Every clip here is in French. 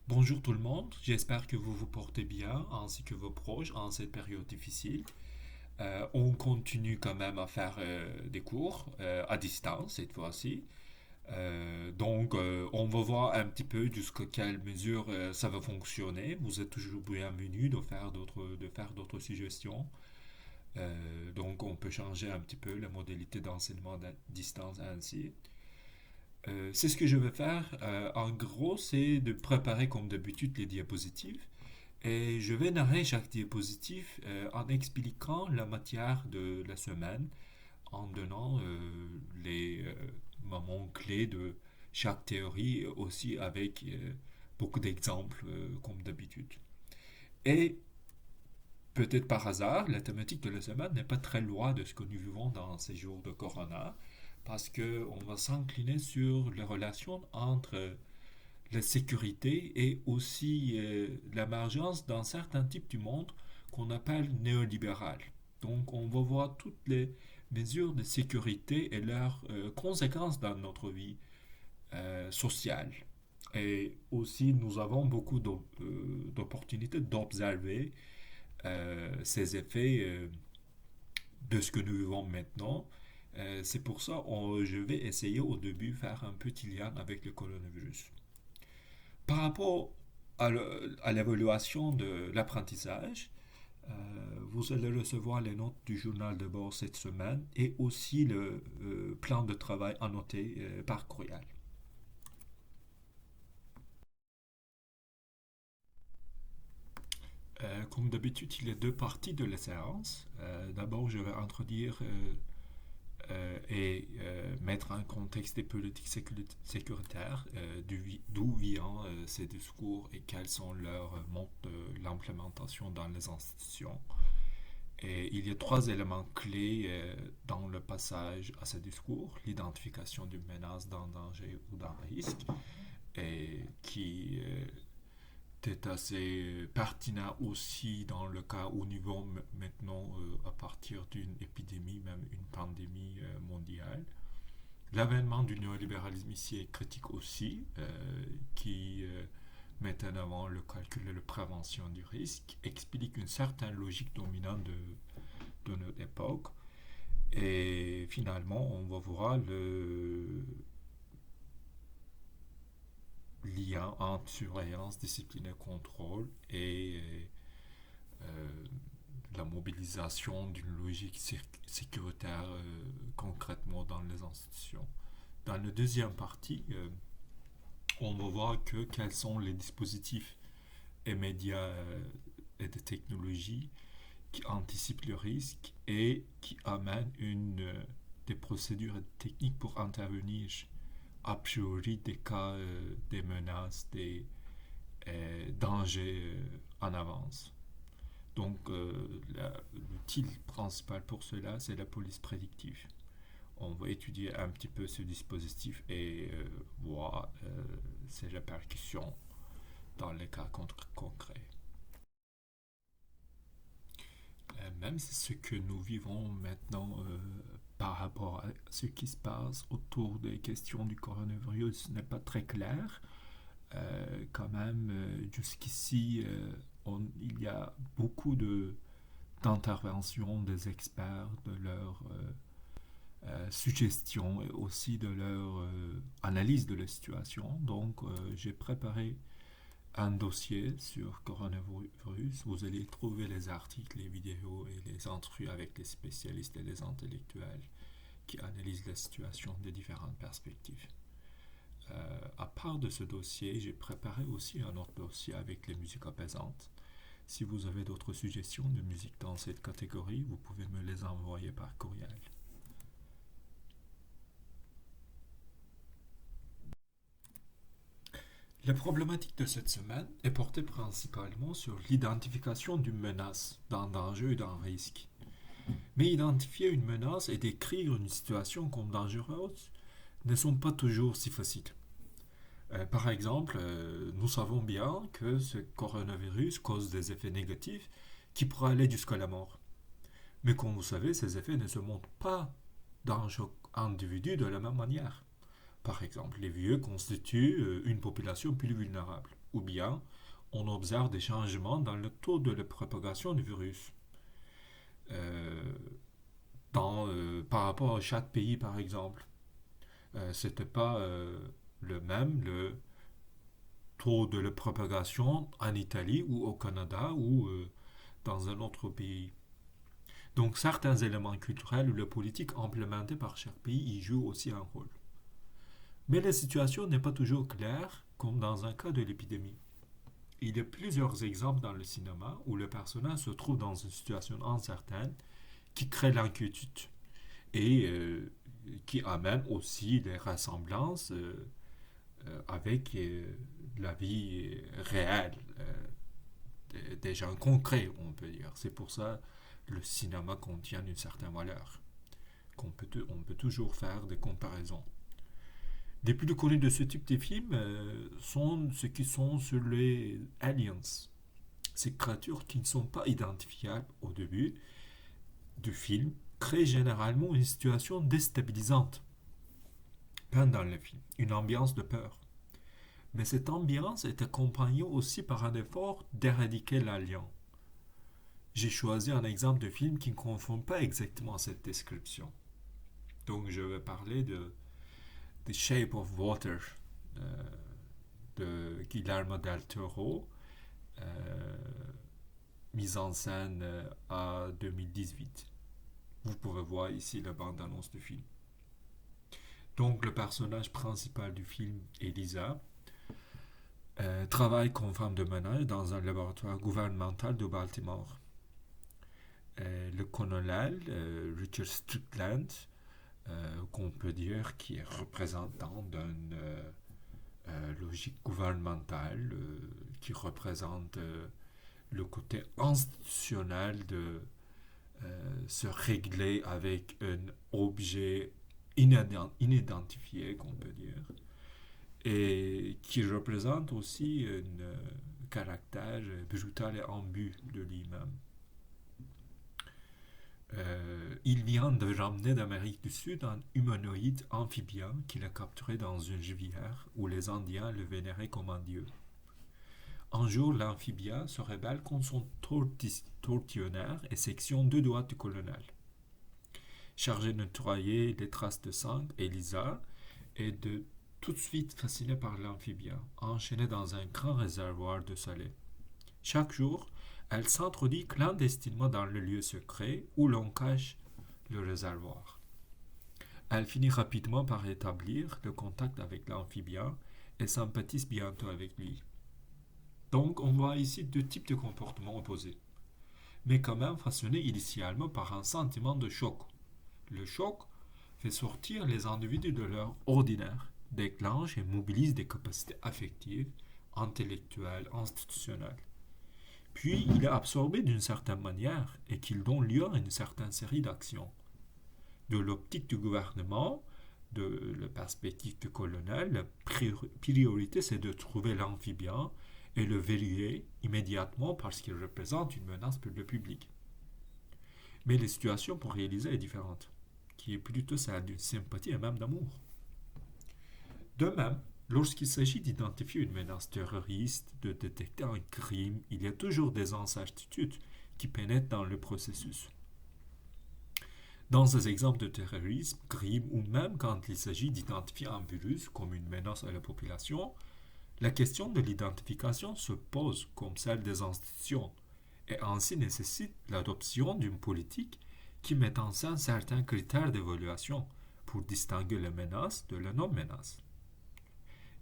Bonjour tout le monde, j'espère que vous vous portez bien ainsi que vos proches en cette période difficile. On continue quand même à faire des cours à distance cette fois-ci. On va voir un petit peu jusqu'à quelle mesure ça va fonctionner. Vous êtes toujours bienvenus de faire d'autres suggestions. On peut changer un petit peu la modalité d'enseignement à distance ainsi. C'est ce que je vais faire. En gros, c'est de préparer comme d'habitude les diapositives. Et je vais narrer chaque diapositive en expliquant la matière de la semaine, en donnant les moments clés de chaque théorie, aussi avec beaucoup d'exemples comme d'habitude. Et peut-être par hasard, la thématique de la semaine n'est pas très loin de ce que nous vivons dans ces jours de Corona, parce qu'on va s'incliner sur les relations entre la sécurité et aussi l'émergence d'un certain type du monde qu'on appelle néolibéral. Donc on va voir toutes les mesures de sécurité et leurs conséquences dans notre vie sociale. Et aussi nous avons beaucoup d'opportunités d'observer ces effets de ce que nous vivons maintenant. C'est pour ça que je vais essayer au début de faire un petit lien avec le coronavirus. Par rapport à l'évaluation de l'apprentissage, vous allez recevoir les notes du journal de bord cette semaine et aussi le plan de travail annoté par courriel. Comme d'habitude, il y a deux parties de la séance. D'abord, je vais introduire et mettre un contexte des politiques sécuritaires, d'où viennent ces discours et quels sont leurs modes de l'implémentation dans les institutions. Et il y a trois éléments clés dans le passage à ce discours: l'identification d'une menace, d'un danger ou d'un risque, et qui est assez pertinent aussi dans le cas où nous vivons maintenant à partir d'une épidémie, même une pandémie mondiale. L'avènement du néolibéralisme ici est critique aussi, qui met en avant le calcul et la prévention du risque, explique une certaine logique dominante de notre époque. Et finalement, on va voir le lien entre surveillance, discipline et contrôle et euh, la mobilisation d'une logique sécuritaire concrètement dans les institutions. Dans la deuxième partie, on va voir quels sont les dispositifs et médias et des technologies qui anticipent le risque et qui amènent des procédures et des techniques pour intervenir a priori des cas, des menaces, des dangers en avance. L'outil principal pour cela, c'est la police prédictive. On va étudier un petit peu ce dispositif et voir ses répercussions dans les cas concrets. Même si ce que nous vivons maintenant par rapport à ce qui se passe autour des questions du coronavirus n'est pas très clair, quand même, jusqu'ici, il y a beaucoup d'interventions des experts, de leurs suggestions et aussi de leur analyse de la situation. J'ai préparé un dossier sur coronavirus. Vous allez trouver les articles, les vidéos et les entrevues avec les spécialistes et les intellectuels qui analysent la situation de différentes perspectives. À part de ce dossier, j'ai préparé aussi un autre dossier avec les musiques apaisantes. Si vous avez d'autres suggestions de musique dans cette catégorie, vous pouvez me les envoyer par courriel. La problématique de cette semaine est portée principalement sur l'identification d'une menace, d'un danger et d'un risque. Mais identifier une menace et décrire une situation comme dangereuse ne sont pas toujours si faciles. Par exemple, nous savons bien que ce coronavirus cause des effets négatifs qui pourraient aller jusqu'à la mort. Mais comme vous savez, ces effets ne se montrent pas dans chaque individu de la même manière. Par exemple, les vieux constituent une population plus vulnérable. ou bien on observe des changements dans le taux de la propagation du virus. Euh, Par rapport à chaque pays, par exemple. C'était pas le même, le taux de la propagation en Italie ou au Canada ou dans un autre pays. Donc certains éléments culturels ou la politique implémentés par chaque pays y jouent aussi un rôle. Mais la situation n'est pas toujours claire, comme dans un cas de l'épidémie. Il y a plusieurs exemples dans le cinéma où le personnage se trouve dans une situation incertaine qui crée l'inquiétude et qui amène aussi des ressemblances avec la vie réelle des gens concrets, on peut dire. C'est pour ça que le cinéma contient une certaine valeur, on peut toujours faire des comparaisons. Les plus connus de ce type de films sont ceux qui sont sur les aliens, ces créatures qui ne sont pas identifiables au début du film créent généralement une situation déstabilisante pendant le film, une ambiance de peur. Mais cette ambiance est accompagnée aussi par un effort d'éradiquer l'alien. J'ai choisi un exemple de film qui ne confond pas exactement cette description. Donc je vais parler de The Shape of Water euh, de Guillermo del Toro, euh, mise en scène à 2018. Vous pouvez voir ici la bande-annonce du film. Donc le personnage principal du film, Elisa, travaille comme femme de ménage dans un laboratoire gouvernemental de Baltimore. Le colonel Richard Strickland, qu'on peut dire qui est représentant d'une logique gouvernementale, qui représente le côté institutionnel de se régler avec un objet inidentifié, qu'on peut dire, et qui représente aussi un caractère brutal et ambigu de lui-même. Il vient de ramener d'Amérique du Sud un humanoïde amphibien qu'il a capturé dans une rivière où les Indiens le vénéraient comme un dieu. Un jour, l'amphibien se rebelle contre son tortionnaire et sectionne deux doigts du colonel. Chargé de nettoyer les traces de sang, Elisa est de tout de suite fascinée par l'amphibien, enchaîné dans un grand réservoir de salé. Chaque jour, elle s'introduit clandestinement dans le lieu secret où l'on cache le réservoir. Elle finit rapidement par établir le contact avec l'amphibien et sympathise bientôt avec lui. Donc on voit ici deux types de comportements opposés, mais quand même façonnés initialement par un sentiment de choc. Le choc fait sortir les individus de leur ordinaire, déclenche et mobilise des capacités affectives, intellectuelles, institutionnelles. Puis il est absorbé d'une certaine manière et qu'il donne lieu à une certaine série d'actions. De l'optique du gouvernement, de la perspective du colonel, la priorité c'est de trouver l'amphibien et le verrouiller immédiatement parce qu'il représente une menace pour le public. Mais la situation pour réaliser est différente, qui est plutôt celle d'une sympathie et même d'amour. De même, lorsqu'il s'agit d'identifier une menace terroriste, de détecter un crime, il y a toujours des incertitudes qui pénètrent dans le processus. Dans ces exemples de terrorisme, crime ou même quand il s'agit d'identifier un virus comme une menace à la population, la question de l'identification se pose comme celle des institutions et ainsi nécessite l'adoption d'une politique qui met en scène certains critères d'évaluation pour distinguer les menaces de la non-menace.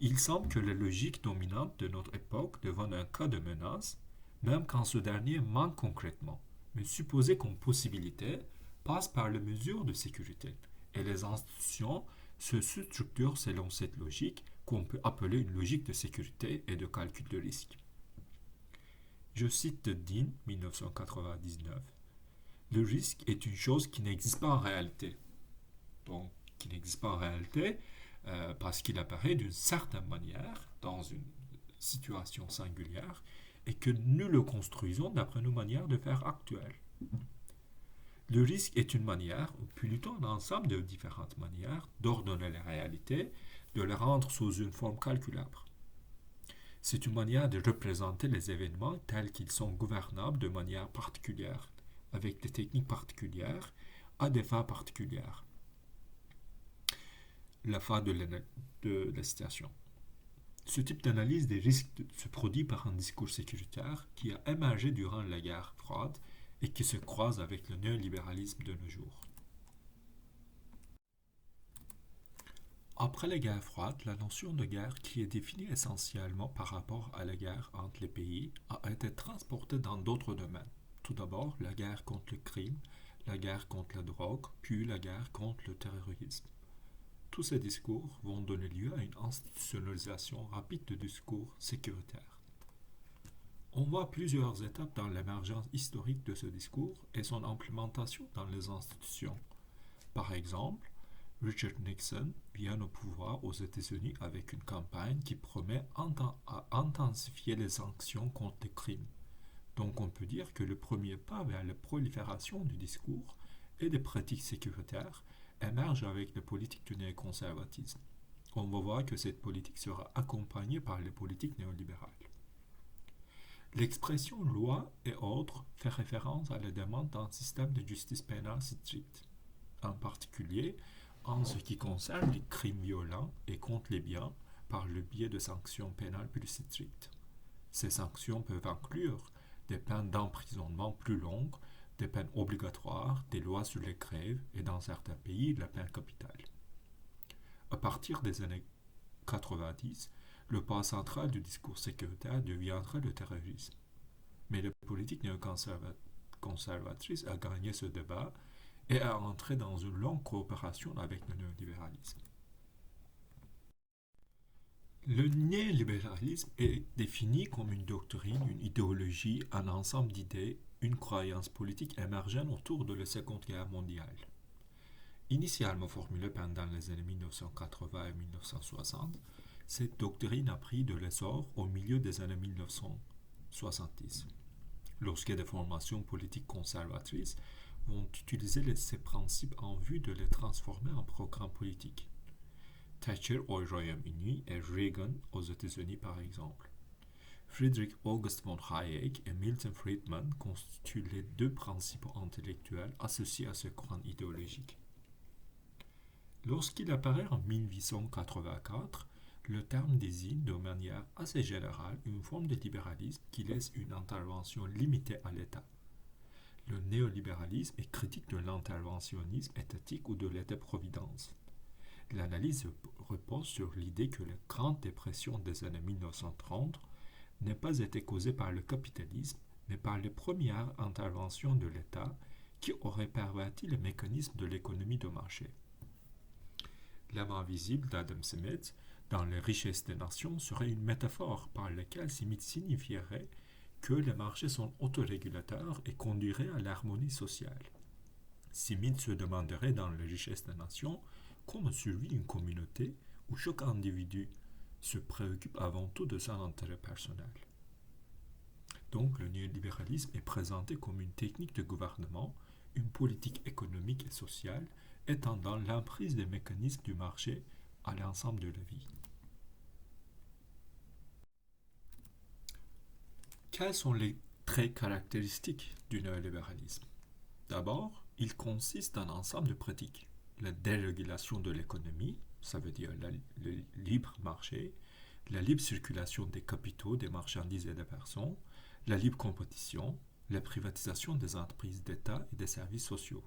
Il semble que la logique dominante de notre époque devant un cas de menace, même quand ce dernier manque concrètement, mais supposé comme possibilité, passe par les mesures de sécurité, et les institutions se structurent selon cette logique qu'on peut appeler une logique de sécurité et de calcul de risque. Je cite Dean, 1999. Le risque est une chose qui n'existe pas en réalité. Donc, qui n'existe pas en réalité parce qu'il apparaît d'une certaine manière dans une situation singulière et que nous le construisons d'après nos manières de faire actuelles. Le risque est une manière, ou plutôt un ensemble de différentes manières, d'ordonner la réalité, de la rendre sous une forme calculable. C'est une manière de représenter les événements tels qu'ils sont gouvernables de manière particulière, avec des techniques particulières, à des fins particulières. La fin de la citation. Ce type d'analyse des risques se produit par un discours sécuritaire qui a émergé durant la guerre froide et qui se croise avec le néolibéralisme de nos jours. Après la guerre froide, la notion de guerre, qui est définie essentiellement par rapport à la guerre entre les pays, a été transportée dans d'autres domaines. Tout d'abord, la guerre contre le crime, la guerre contre la drogue, puis la guerre contre le terrorisme. Tous ces discours vont donner lieu à une institutionnalisation rapide de discours sécuritaires. On voit plusieurs étapes dans l'émergence historique de ce discours et son implémentation dans les institutions. Par exemple, Richard Nixon vient au pouvoir aux États-Unis avec une campagne qui promet à intensifier les sanctions contre les crimes. Donc on peut dire que le premier pas vers la prolifération du discours et des pratiques sécuritaires émerge avec la politique du néoconservatisme. On va voir que cette politique sera accompagnée par les politiques néolibérales. L'expression loi et ordre fait référence à la demande d'un système de justice pénale strict, en particulier en ce qui concerne les crimes violents et contre les biens par le biais de sanctions pénales plus strictes. Ces sanctions peuvent inclure des peines d'emprisonnement plus longues, des peines obligatoires, des lois sur les grèves et dans certains pays la peine capitale. À partir des années 90, le point central du discours sécuritaire deviendra le terrorisme. Mais la politique néoconservatrice a gagné ce débat et a entré dans une longue coopération avec le néolibéralisme. Le néolibéralisme est défini comme une doctrine, une idéologie, un ensemble d'idées, une croyance politique émergente autour de la Seconde Guerre mondiale. Initialement formulée pendant les années 1980 et 1960, cette doctrine a pris de l'essor au milieu des années 1970, lorsque des formations politiques conservatrices vont utiliser ces principes en vue de les transformer en programmes politiques. Thatcher au Royaume-Uni et Reagan aux États-Unis par exemple. Friedrich August von Hayek et Milton Friedman constituent les deux principaux intellectuels associés à ce courant idéologique. Lorsqu'il apparaît en 1884, le terme désigne de manière assez générale une forme de libéralisme qui laisse une intervention limitée à l'État. Le néolibéralisme est critique de l'interventionnisme étatique ou de l'État-providence. L'analyse repose sur l'idée que la Grande Dépression des années 1930 n'a pas été causée par le capitalisme, mais par les premières interventions de l'État qui auraient perverti le mécanisme de l'économie de marché. La main visible d'Adam Smith dans les richesses des nations serait une métaphore par laquelle Smith signifierait que les marchés sont autorégulateurs et conduiraient à l'harmonie sociale. Smith se demanderait dans les richesses des nations comment survit une communauté où chaque individu se préoccupe avant tout de son intérêt personnel. Donc le néolibéralisme est présenté comme une technique de gouvernement, une politique économique et sociale étendant l'emprise des mécanismes du marché à l'ensemble de la vie. Quels sont les traits caractéristiques du néolibéralisme? D'abord, il consiste en un ensemble de pratiques. La dérégulation de l'économie, ça veut dire le libre marché, la libre circulation des capitaux, des marchandises et des personnes, la libre compétition, la privatisation des entreprises d'État et des services sociaux.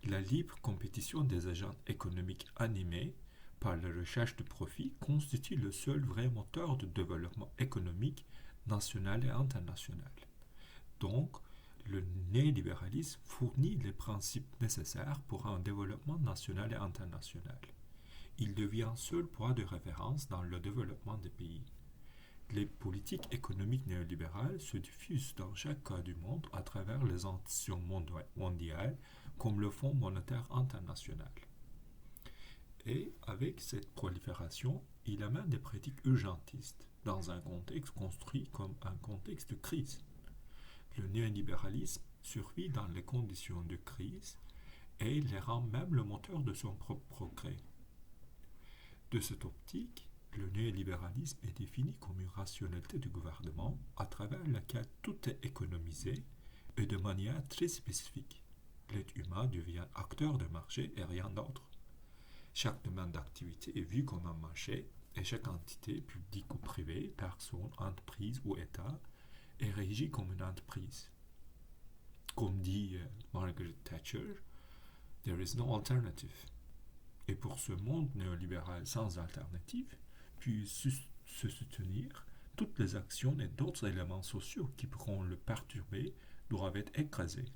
La libre compétition des agents économiques animés par la recherche de profit constitue le seul vrai moteur de développement économique national et international. Donc, le néolibéralisme fournit les principes nécessaires pour un développement national et international. Il devient seul point de référence dans le développement des pays. Les politiques économiques néolibérales se diffusent dans chaque cas du monde à travers les institutions mondiales comme le Fonds monétaire international. Et avec cette prolifération, il amène des pratiques urgentistes dans un contexte construit comme un contexte de crise. Le néolibéralisme survit dans les conditions de crise et les rend même le moteur de son propre progrès. De cette optique, Le néolibéralisme est défini comme une rationalité du gouvernement à travers laquelle tout est économisé et de manière très spécifique. L'être humain devient acteur de marché et rien d'autre. Chaque domaine d'activité est vu comme un marché et chaque entité, publique ou privée, personne, entreprise ou État, est régie comme une entreprise. Comme dit Margaret Thatcher, there is no alternative. Et pour ce monde néolibéral sans alternative, puis se soutenir, toutes les actions et d'autres éléments sociaux qui pourront le perturber doivent être écrasés.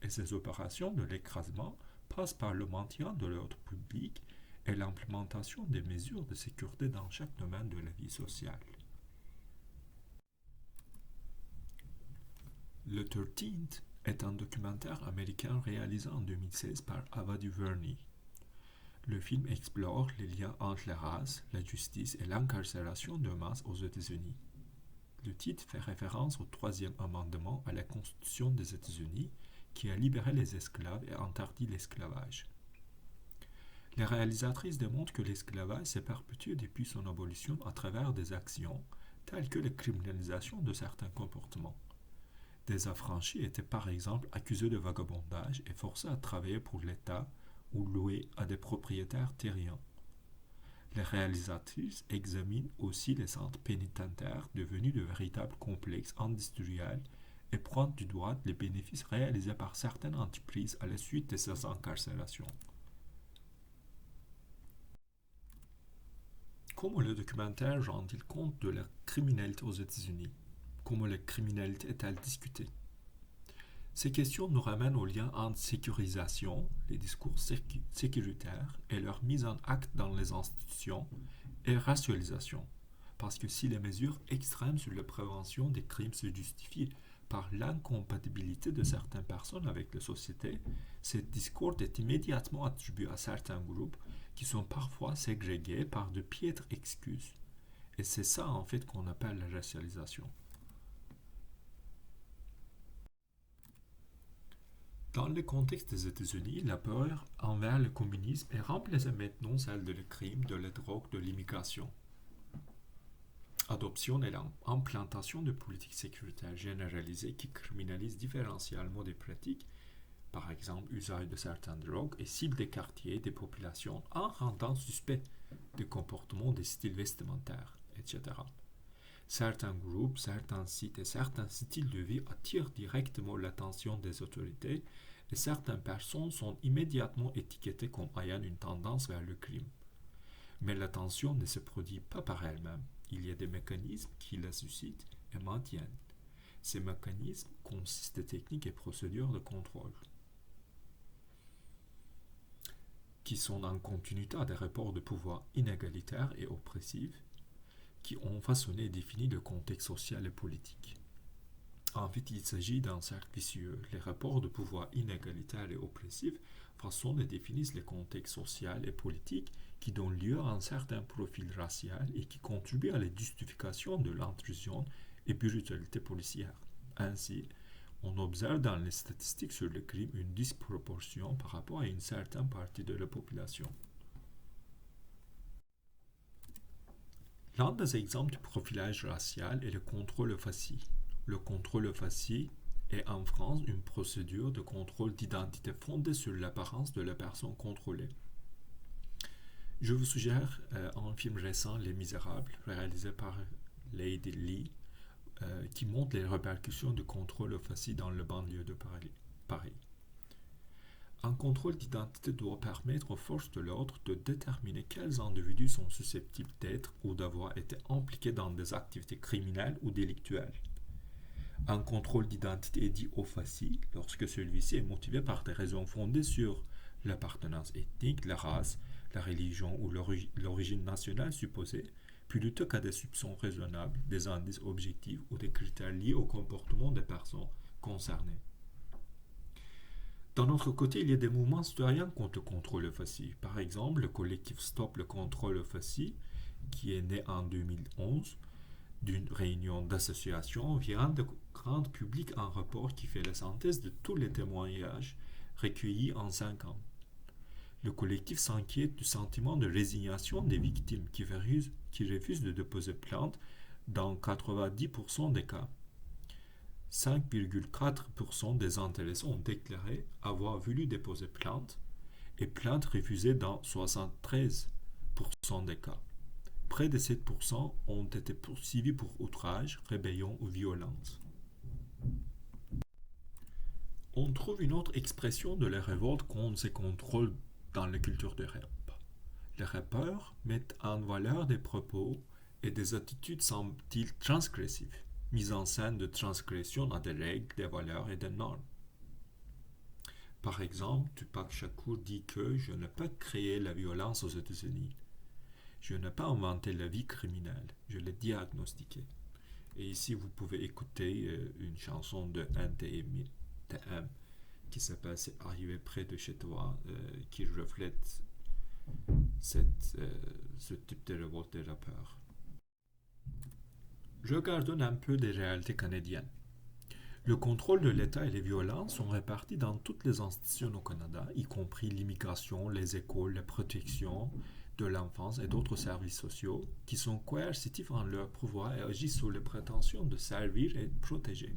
Et ces opérations de l'écrasement passent par le maintien de l'ordre public et l'implémentation des mesures de sécurité dans chaque domaine de la vie sociale. Le 13th est un documentaire américain réalisé en 2016 par Ava DuVernay. Le film explore les liens entre la race, la justice et l'incarcération de masse aux États-Unis. Le titre fait référence au troisième amendement à la Constitution des États-Unis qui a libéré les esclaves et interdit l'esclavage. Les réalisatrices démontrent que l'esclavage s'est perpétué depuis son abolition à travers des actions telles que la criminalisation de certains comportements. Des affranchis étaient par exemple accusés de vagabondage et forcés à travailler pour l'État ou loués à des propriétaires terriens. Les réalisatrices examinent aussi les centres pénitentiaires devenus de véritables complexes industriels et pointent du doigt les bénéfices réalisés par certaines entreprises à la suite de ces incarcérations. Comment le documentaire rend-il compte de la criminalité aux États-Unis? Comment la criminalité est-elle discutée? Ces questions nous ramènent au lien entre sécurisation, les discours sécuritaires et leur mise en acte dans les institutions, et racialisation. Parce que si les mesures extrêmes sur la prévention des crimes se justifient par l'incompatibilité de certaines personnes avec la société, ce discours est immédiatement attribué à certains groupes qui sont parfois ségrégés par de piètres excuses. Et c'est ça en fait qu'on appelle la racialisation. Dans le contexte des États-Unis, la peur envers le communisme est remplacée maintenant celle de le crime, de la drogue, de l'immigration. Adoption et l'implantation de politiques sécuritaires généralisées qui criminalisent différentiellement des pratiques, par exemple usage de certaines drogues, et ciblent des quartiers, des populations, en rendant suspect des comportements, des styles vestimentaires, etc. Certains groupes, certains sites et certains styles de vie attirent directement l'attention des autorités et certaines personnes sont immédiatement étiquetées comme ayant une tendance vers le crime. Mais l'attention ne se produit pas par elle-même. Il y a des mécanismes qui la suscitent et maintiennent. Ces mécanismes consistent de techniques et procédures de contrôle qui sont en continuité à des rapports de pouvoir inégalitaires et oppressifs qui ont façonné et défini le contexte social et politique. En fait, il s'agit d'un cercle vicieux. Les rapports de pouvoir inégalitaires et oppressifs façonnent et définissent le contexte social et politique qui donnent lieu à un certain profil racial et qui contribuent à la justification de l'intrusion et brutalité policière. Ainsi, on observe dans les statistiques sur le crime une disproportion par rapport à une certaine partie de la population. L'un des exemples du profilage racial est le contrôle faciès. Le contrôle faciès est en France une procédure de contrôle d'identité fondée sur l'apparence de la personne contrôlée. Je vous suggère un film récent, Les Misérables, réalisé par Lady Lee, qui montre les répercussions du contrôle faciès dans le banlieue de Paris. Un contrôle d'identité doit permettre aux forces de l'ordre de déterminer quels individus sont susceptibles d'être ou d'avoir été impliqués dans des activités criminelles ou délictuelles. Un contrôle d'identité est dit au faciès lorsque celui-ci est motivé par des raisons fondées sur l'appartenance ethnique, la race, la religion ou l'origine nationale supposée, plutôt qu'à des soupçons raisonnables, des indices objectifs ou des critères liés au comportement des personnes concernées. D'un autre côté, il y a des mouvements citoyens contre le contrôle faciès. Par exemple, le collectif Stop le contrôle faciès, qui est né en 2011 d'une réunion d'associations, vient de rendre public un rapport qui fait la synthèse de tous les témoignages recueillis en 5 ans. Le collectif s'inquiète du sentiment de résignation des victimes qui refusent de déposer plainte dans 90% des cas. 5,4% des intéressés ont déclaré avoir voulu déposer plainte et plainte refusée dans 73% des cas. Près de 7% ont été poursuivis pour outrage, rébellion ou violence. On trouve une autre expression de la révolte contre ces contrôles dans la culture de rap. Les rappeurs mettent en valeur des propos et des attitudes semble-t-il transgressives, mise en scène de transgression à des règles, des valeurs et des normes. Par exemple, Tupac Shakur dit que je n'ai pas créé la violence aux États-Unis. Je n'ai pas inventé la vie criminelle, je l'ai diagnostiquée. Et ici, vous pouvez écouter une chanson de NTM qui s'appelle C'est arrivé près de chez toi, qui reflète ce type de révolte des rappeurs. Regardons un peu des réalités canadiennes. Le contrôle de l'État et les violences sont répartis dans toutes les institutions au Canada, y compris l'immigration, les écoles, la protection de l'enfance et d'autres services sociaux, qui sont coercitifs en leur pouvoir et agissent sous les prétentions de servir et de protéger.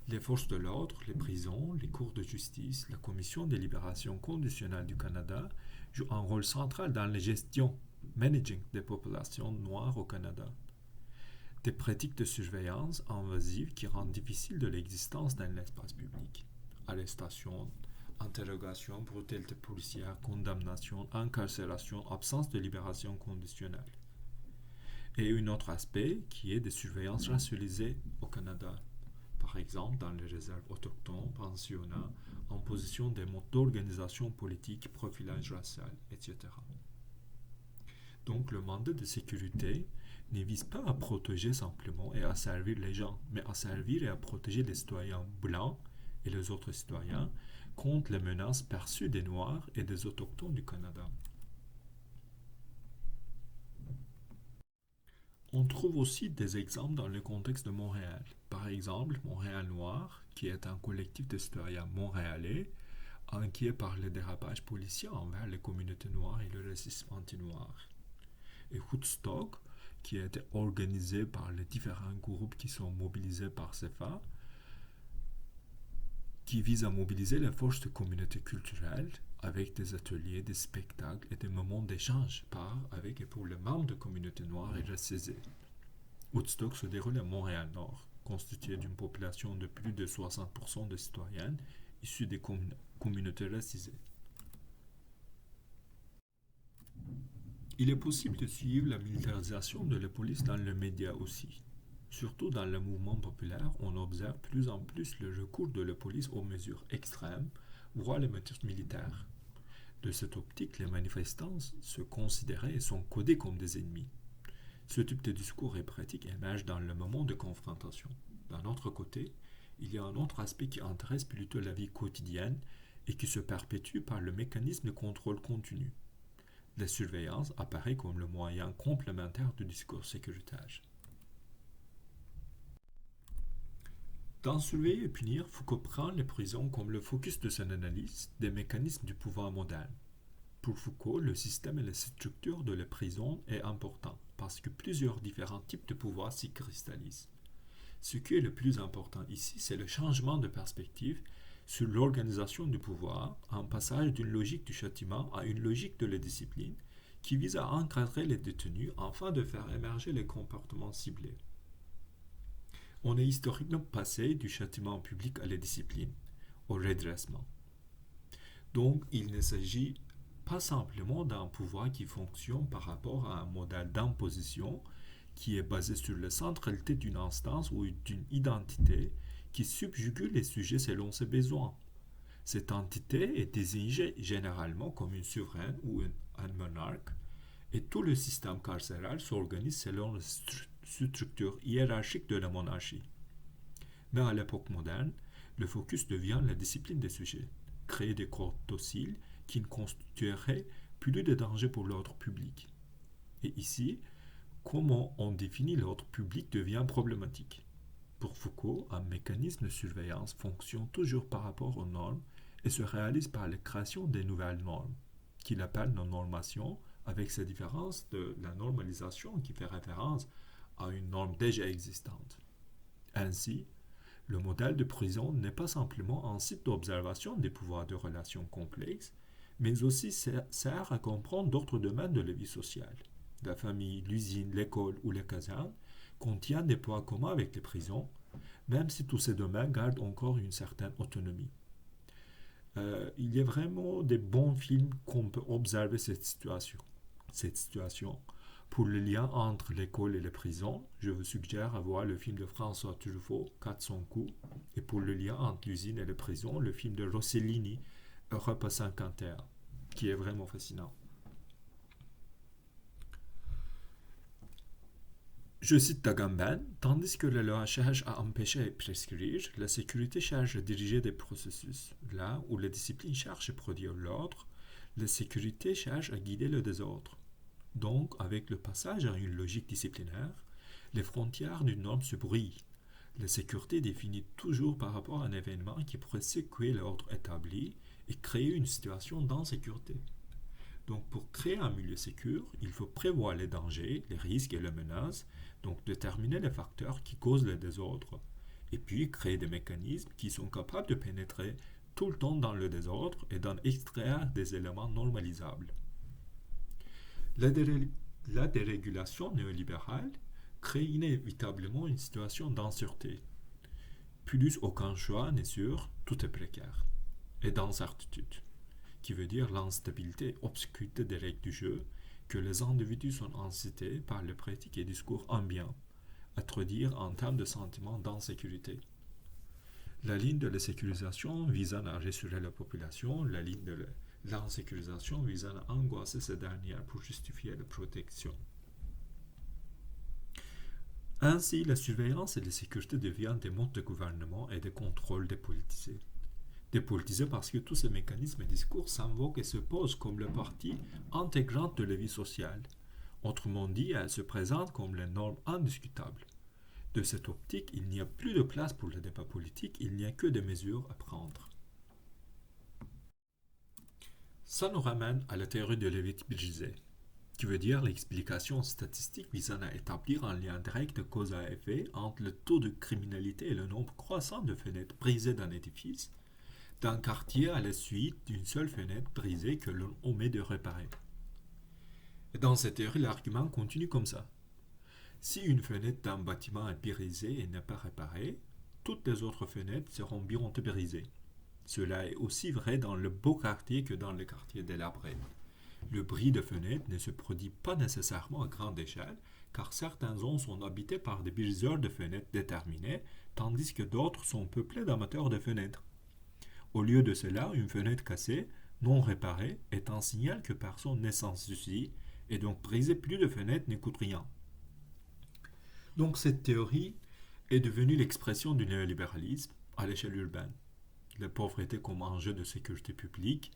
Les forces de l'ordre, les prisons, les cours de justice, la Commission des libérations conditionnelles du Canada jouent un rôle central dans la gestion, managing des populations noires au Canada. Des pratiques de surveillance invasives qui rendent difficile de l'existence dans l'espace public. Arrestation, interrogation, brutalité policière, condamnation, incarcération, absence de libération conditionnelle. Et un autre aspect qui est des surveillances racialisées au Canada. Par exemple, dans les réserves autochtones, pensionnats, imposition des modes d'organisation politique, profilage racial, etc. Donc le mandat de sécurité ne vise pas à protéger simplement et à servir les gens, mais à servir et à protéger les citoyens blancs et les autres citoyens contre les menaces perçues des Noirs et des Autochtones du Canada. On trouve aussi des exemples dans le contexte de Montréal. Par exemple, Montréal Noir, qui est un collectif de citoyens montréalais inquiets par les dérapages policiers envers les communautés noires et le racisme anti-noir. Et Woodstock, qui a été organisé par les différents groupes qui sont mobilisés par CEFA, qui vise à mobiliser les forces de communautés culturelles avec des ateliers, des spectacles et des moments d'échange par, avec et pour les membres de communautés noires et racisées. Woodstock se déroule à Montréal-Nord, constitué d'une population de plus de 60% de citoyennes issues des communautés racisées. Il est possible de suivre la militarisation de la police dans les médias aussi. Surtout dans le mouvement populaire, on observe plus en plus le recours de la police aux mesures extrêmes, voire les méthodes militaires. De cette optique, les manifestants se considéraient et sont codés comme des ennemis. Ce type de discours et pratique émerge dans le moment de confrontation. D'un autre côté, il y a un autre aspect qui intéresse plutôt la vie quotidienne et qui se perpétue par le mécanisme de contrôle continu. La surveillance apparaît comme le moyen complémentaire du discours sécuritaire. Dans Surveiller et punir, Foucault prend les prisons comme le focus de son analyse des mécanismes du pouvoir moderne. Pour Foucault, le système et la structure de la prison est important parce que plusieurs différents types de pouvoir s'y cristallisent. Ce qui est le plus important ici, c'est le changement de perspective sur l'organisation du pouvoir, un passage d'une logique du châtiment à une logique de la discipline qui vise à encadrer les détenus afin de faire émerger les comportements ciblés. On est historiquement passé du châtiment public à la discipline, au redressement. Donc, il ne s'agit pas simplement d'un pouvoir qui fonctionne par rapport à un modèle d'imposition qui est basé sur la centralité d'une instance ou d'une identité qui subjugue les sujets selon ses besoins. Cette entité est désignée généralement comme une souveraine ou un monarque, et tout le système carcéral s'organise selon la structure hiérarchique de la monarchie. Mais à l'époque moderne, le focus devient la discipline des sujets, créer des corps dociles qui ne constitueraient plus de danger pour l'ordre public. Et ici, comment on définit l'ordre public devient problématique. Pour Foucault, un mécanisme de surveillance fonctionne toujours par rapport aux normes et se réalise par la création des nouvelles normes, qu'il appelle la normation, avec ces différences de la normalisation qui fait référence à une norme déjà existante. Ainsi, le modèle de prison n'est pas simplement un site d'observation des pouvoirs de relations complexes, mais aussi sert à comprendre d'autres domaines de la vie sociale. La famille, l'usine, l'école ou les casernes contiennent des points communs avec les prisons, même si tous ces domaines gardent encore une certaine autonomie. Il y a vraiment des bons films qu'on peut observer cette situation. Cette situation. Pour le lien entre l'école et les prisons, je vous suggère à voir le film de François Truffaut, 400 coups, et pour le lien entre l'usine et les prisons, le film de Rossellini, Europe 51, qui est vraiment fascinant. Je cite Tagamben, tandis que la loi cherche à empêcher et prescrire, la sécurité cherche à diriger des processus. Là où la discipline cherche à produire l'ordre, la sécurité cherche à guider le désordre. Donc, avec le passage à une logique disciplinaire, les frontières d'une norme se brouillent. La sécurité est définie toujours par rapport à un événement qui pourrait secouer l'ordre établi et créer une situation d'insécurité. Donc, pour créer un milieu sécur, il faut prévoir les dangers, les risques et les menaces, donc déterminer les facteurs qui causent le désordre, et puis créer des mécanismes qui sont capables de pénétrer tout le temps dans le désordre et d'en extraire des éléments normalisables. La, la dérégulation néolibérale crée inévitablement une situation d'insécurité. Plus aucun choix n'est sûr, tout est précaire. Et d'incertitude, qui veut dire l'instabilité et obscurité des règles du jeu, que les individus sont incités par les pratiques et discours ambiants, à traduire en termes de sentiments d'insécurité. La ligne de la sécurisation visant à rassurer la population, la ligne de l'insécurisation visant à angoisser ces dernières pour justifier la protection. Ainsi, la surveillance et la sécurité deviennent des modes de gouvernement et de contrôle dépolitisés. Dépolitisés parce que tous ces mécanismes et discours s'invoquent et se posent comme la partie intégrante de la vie sociale. Autrement dit, elles se présentent comme les normes indiscutables. De cette optique, il n'y a plus de place pour le débat politique, il n'y a que des mesures à prendre. Ça nous ramène à la théorie de Levitt-Bridget, qui veut dire l'explication statistique visant à établir un lien direct de cause à effet entre le taux de criminalité et le nombre croissant de fenêtres brisées d'un édifice, d'un quartier à la suite d'une seule fenêtre brisée que l'on omet de réparer. Et dans cette théorie, l'argument continue comme ça. Si une fenêtre d'un bâtiment est brisée et n'est pas réparée, toutes les autres fenêtres seront bientôt brisées. Cela est aussi vrai dans le beau quartier que dans le quartier délabré. Le bris de fenêtres ne se produit pas nécessairement à grande échelle, car certaines zones sont habitées par des briseurs de fenêtres déterminés, tandis que d'autres sont peuplées d'amateurs de fenêtres. Au lieu de cela, une fenêtre cassée, non réparée, est un signal que personne n'est sans souci, et donc briser plus de fenêtres ne coûte rien. Donc cette théorie est devenue l'expression du néolibéralisme à l'échelle urbaine. La pauvreté comme enjeu de sécurité publique,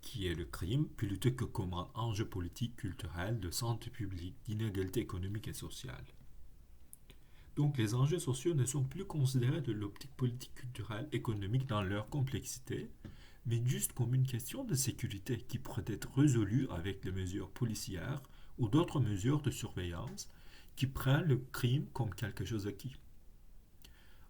qui est le crime, plutôt que comme un enjeu politique, culturel, de santé publique, d'inégalité économique et sociale. Donc les enjeux sociaux ne sont plus considérés de l'optique politique, culturelle, économique dans leur complexité, mais juste comme une question de sécurité qui pourrait être résolue avec les mesures policières ou d'autres mesures de surveillance qui prennent le crime comme quelque chose acquis.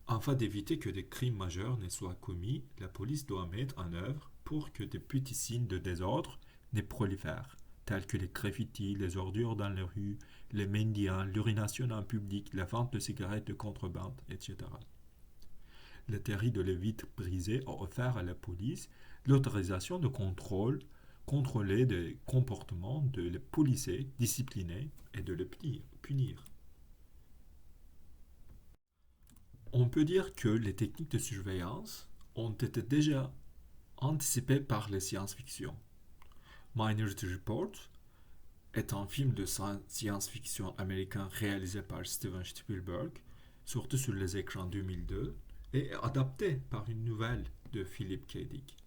Afin d'éviter que des crimes majeurs ne soient commis, la police doit mettre en œuvre pour que des petits signes de désordre ne prolifèrent, tels que les graffitis, les ordures dans les rues, les mendiants, l'urination en public, la vente de cigarettes de contrebande, etc. La théorie de Levitt-Bridget a offert à la police l'autorisation de contrôler des comportements, de les policer, discipliner et de les punir. On peut dire que les techniques de surveillance ont été déjà anticipées par les science-fiction. Minority Report est un film de science-fiction américain réalisé par Steven Spielberg, sorti sur les écrans en 2002, et adapté par une nouvelle de Philip K. Dick.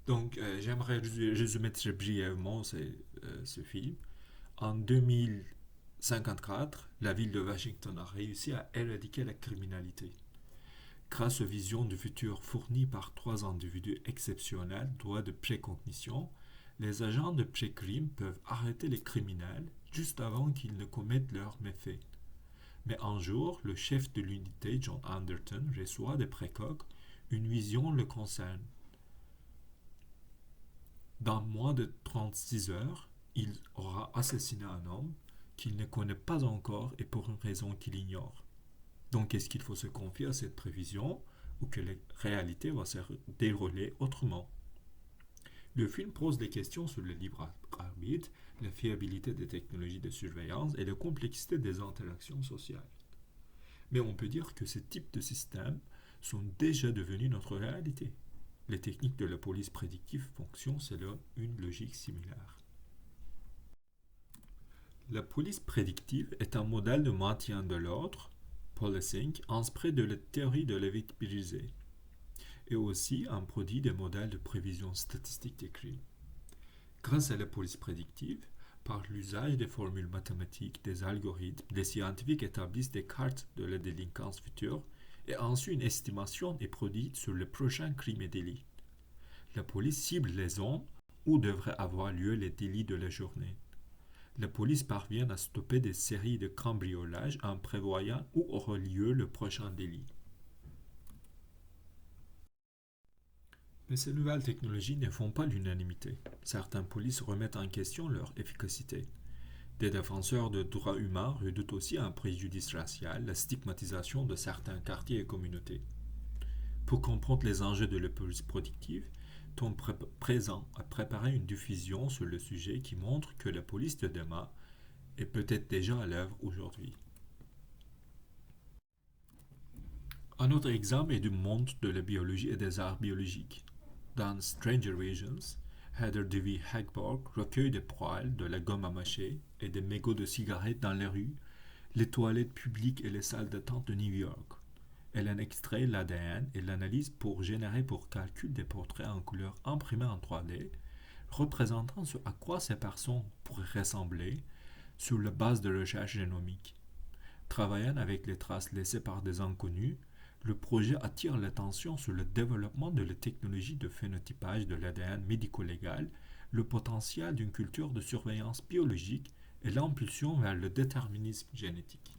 Donc, j'aimerais résumer très brièvement ce film. En 2054, la ville de Washington a réussi à éradiquer la criminalité. Grâce aux visions du futur fournies par trois individus exceptionnels doués de précognition, les agents de pré-crime peuvent arrêter les criminels juste avant qu'ils ne commettent leurs méfaits. Mais un jour, le chef de l'unité, John Anderton, reçoit des précogs, une vision le concerne. Dans moins de 36 heures, il aura assassiné un homme qu'il ne connaît pas encore et pour une raison qu'il ignore. Donc, est-ce qu'il faut se confier à cette prévision ou que la réalité va se dérouler autrement? Le film pose des questions sur le libre arbitre, la fiabilité des technologies de surveillance et la complexité des interactions sociales. Mais on peut dire que ce type de systèmes sont déjà devenus notre réalité. Les techniques de la police prédictive fonctionnent selon une logique similaire. La police prédictive est un modèle de maintien de l'ordre, policing, inspiré de la théorie de Levitt-Brisé, et aussi un produit des modèles de prévision statistique des crimes. Grâce à la police prédictive, par l'usage des formules mathématiques, des algorithmes, les scientifiques établissent des cartes de la délinquance future et ensuite une estimation est produite sur les prochains crimes et délits. La police cible les zones où devraient avoir lieu les délits de la journée. La police parvient à stopper des séries de cambriolages en prévoyant où aura lieu le prochain délit. Mais ces nouvelles technologies ne font pas l'unanimité. Certaines polices remettent en question leur efficacité. Des défenseurs de droits humains redoutent aussi un préjudice racial, la stigmatisation de certains quartiers et communautés. Pour comprendre les enjeux de la police prédictive, Tom présent a préparé une diffusion sur le sujet qui montre que la police de demain est peut-être déjà à l'œuvre aujourd'hui. Un autre exemple est du monde de la biologie et des arts biologiques. Dans Stranger Visions, Heather Dewey Hagborg recueille des poils, de la gomme à mâcher et des mégots de cigarettes dans les rues, les toilettes publiques et les salles d'attente de New York. Elle en extrait l'ADN et l'analyse pour générer pour calcul des portraits en couleur imprimés en 3D, représentant ce à quoi ces personnes pourraient ressembler sur la base de recherche génomique. Travaillant avec les traces laissées par des inconnus, le projet attire l'attention sur le développement de la technologie de phénotypage de l'ADN médico-légal, le potentiel d'une culture de surveillance biologique et l'impulsion vers le déterminisme génétique.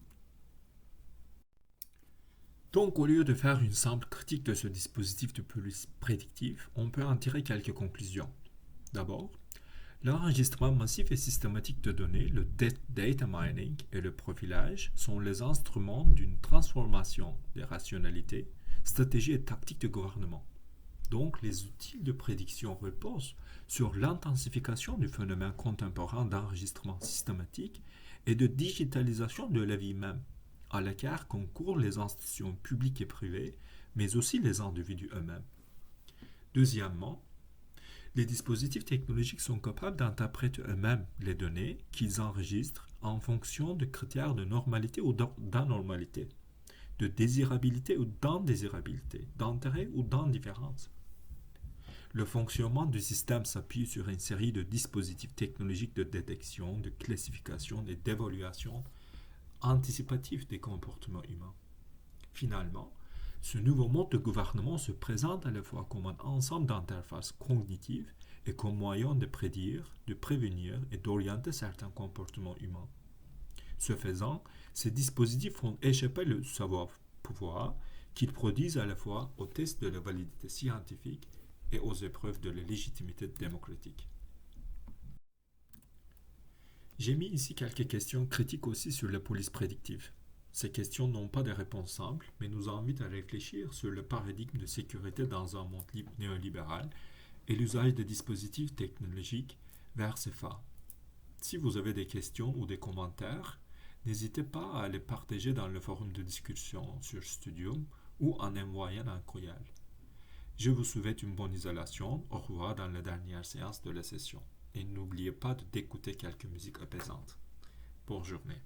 Donc, au lieu de faire une simple critique de ce dispositif de police prédictive, on peut en tirer quelques conclusions. D'abord, l'enregistrement massif et systématique de données, le data mining et le profilage sont les instruments d'une transformation des rationalités, stratégies et tactiques de gouvernement. Donc, les outils de prédiction reposent sur l'intensification du phénomène contemporain d'enregistrement systématique et de digitalisation de la vie même, à laquelle concourent les institutions publiques et privées, mais aussi les individus eux-mêmes. Deuxièmement, les dispositifs technologiques sont capables d'interpréter eux-mêmes les données qu'ils enregistrent en fonction de critères de normalité ou d'anormalité, de désirabilité ou d'indésirabilité, d'intérêt ou d'indifférence. Le fonctionnement du système s'appuie sur une série de dispositifs technologiques de détection, de classification et d'évaluation anticipatifs des comportements humains. Finalement, ce nouveau mode de gouvernement se présente à la fois comme un ensemble d'interfaces cognitives et comme moyen de prédire, de prévenir et d'orienter certains comportements humains. Ce faisant, ces dispositifs font échapper le savoir-pouvoir qu'ils produisent à la fois aux tests de la validité scientifique et aux épreuves de la légitimité démocratique. J'ai mis ici quelques questions critiques aussi sur la police prédictive. Ces questions n'ont pas de réponse simple, mais nous invitent à réfléchir sur le paradigme de sécurité dans un monde néolibéral et l'usage des dispositifs technologiques vers ces fins. Si vous avez des questions ou des commentaires, n'hésitez pas à les partager dans le forum de discussion sur Studium ou en envoyant un courriel. Je vous souhaite une bonne isolation. Au revoir dans la dernière séance de la session. Et n'oubliez pas d'écouter quelques musiques apaisantes. Bonne journée.